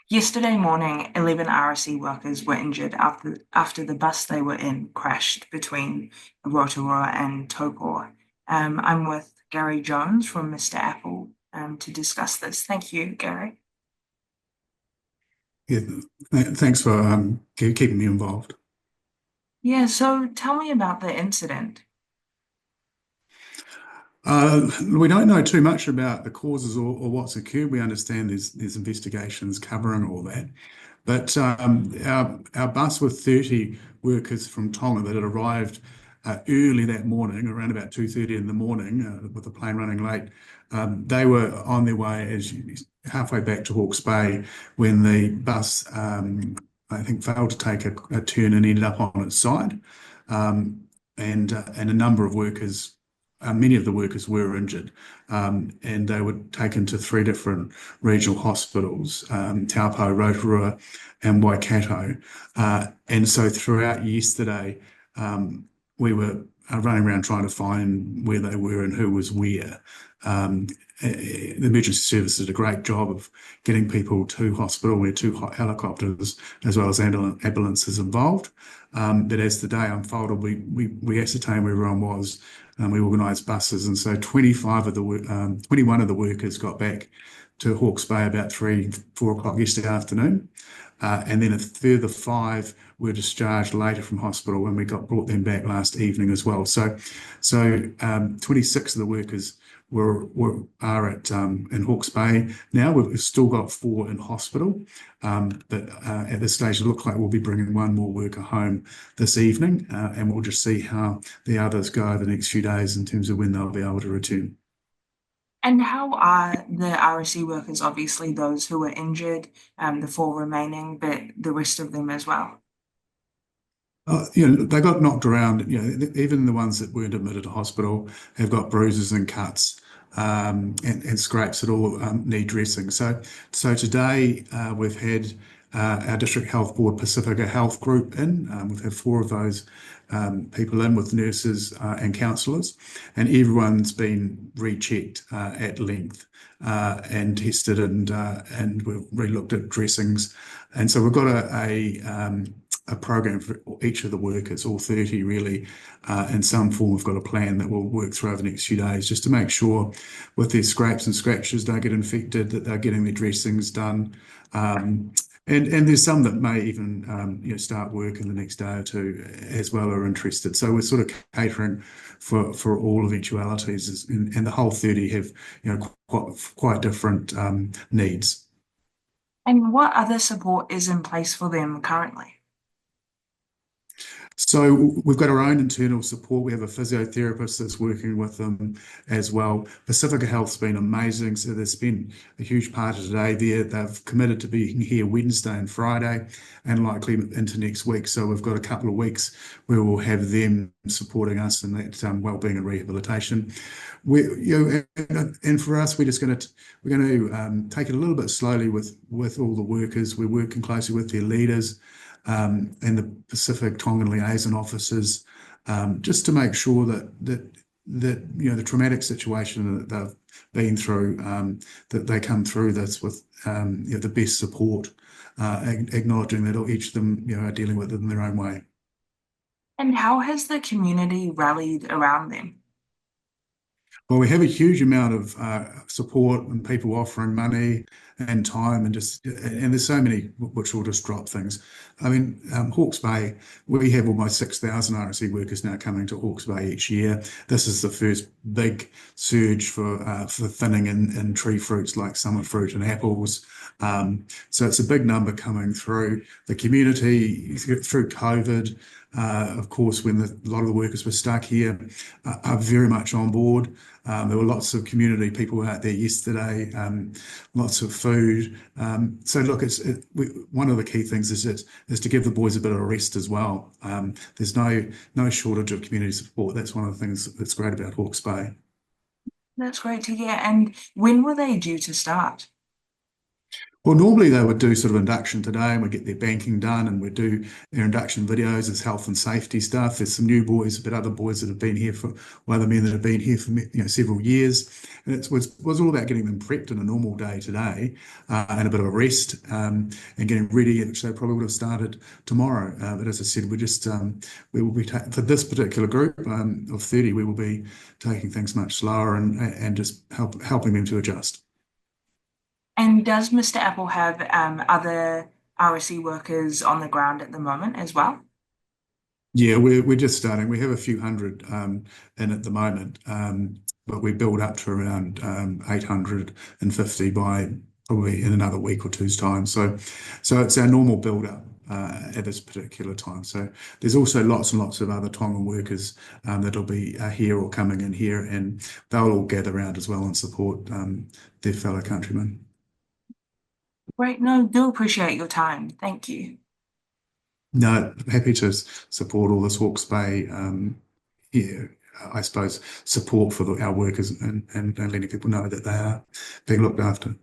Yesterday morning, 11 RSE workers were injured after the bus they were in crashed between Rotorua and Taupo. I'm with Gary Jones from Mr. Apple to discuss this. Thank you, Gary. Yeah, thanks for keeping me involved. Yeah, so tell me about the incident. We don't know too much about the causes or what's occurred. We understand there's investigations covering all that. But our bus with 30 workers from Tonga that had arrived early that morning, around about 2:30 in the morning, with the plane running late, they were on their way halfway back to Hawke's Bay when the bus, I think, failed to take a turn and ended up on its side. And a number of workers, many of the workers were injured, and they were taken to three different regional hospitals, Taupo, Rotorua, and Waikato. And so throughout yesterday, we were running around trying to find where they were and who was where. The emergency service did a great job of getting people to hospital. We had two helicopters as well as ambulances involved. But as the day unfolded, we ascertained where everyone was, and we organised buses. And so 21 of the workers got back to Hawke's Bay about 4 o'clock yesterday afternoon. And then a further five were discharged later from hospital, and we brought them back last evening as well. So 26 of the workers are in Hawke's Bay now. We've still got four in hospital, but at this stage, it looks like we'll be bringing one more worker home this evening, and we'll just see how the others go over the next few days in terms of when they'll be able to return. And how are the RSE workers, obviously those who were injured, the four remaining, but the rest of them as well? They got knocked around. Even the ones that weren't admitted to hospital have got bruises and cuts, and scrapes that all need dressing. So today we've had our District Health Board Pacifica Health Group in. We've had four of those people in with nurses and counsellors, and everyone's been rechecked at length and tested, and we've re-looked at dressings. And so we've got a program for each of the workers, all 30 really, in some form. We've got a plan that we'll work through over the next few days just to make sure with their scrapes and scratches don't get infected, that they're getting their dressings done. And there's some that may even start work in the next day or two as well, are interested. So we're sort of catering for all eventualities, and the whole 30 have quite different needs. And what other support is in place for them currently? So we've got our own internal support. We have a physiotherapist that's working with them as well. Pacifica Health's been amazing. So there's been a huge part of today there. They've committed to being here Wednesday and Friday, and likely into next week. So we've got a couple of weeks where we'll have them supporting us in that wellbeing and rehabilitation. And for us, we're going to take it a little bit slowly with all the workers. We're working closely with their leaders, and the Pacific Tongan liaison officers, just to make sure that the traumatic situation that they've been through, that they come through this with the best support, acknowledging that each of them are dealing with it in their own way. And how has the community rallied around them? Well, we have a huge amount of support and people offering money and time, and there's so many which will just drop things. I mean, Hawke's Bay, we have almost 6,000 RSE workers now coming to Hawke's Bay each year. This is the first big surge for thinning in tree fruits like summer fruit and apples. So it's a big number coming through the community through COVID. Of course, when a lot of the workers were stuck here, are very much on board. There were lots of community people out there yesterday, lots of food. So look, one of the key things is to give the boys a bit of a rest as well. There's no shortage of community support. That's one of the things that's great about Hawke's Bay. That's great to hear. And when were they due to start? Well, normally they would do sort of induction today and we get their banking done and we do their induction videos as health and safety stuff. There's some new boys, but other boys that have been here for, well, other men that have been here for several years. And was all about getting them prepped in a normal day today and a bit of a rest and getting ready, which they probably would have started tomorrow. But as I said, we will be, for this particular group of 30, we will be taking things much slower and just helping them to adjust. And does Mr. Apple have other RSE workers on the ground at the moment as well? Yeah, we're just starting. We have a few hundred in at the moment, but we build up to around 850 by probably in another week or two's time. So it's our normal build up at this particular time. So there's also lots and lots of other Tongan workers that'll be here or coming in here, and they'll all gather around as well and support their fellow countrymen. Great. No, do appreciate your time. Thank you. No, happy to support all this Hawke's Bay, yeah, I suppose, support for our workers and letting people know that they are being looked after.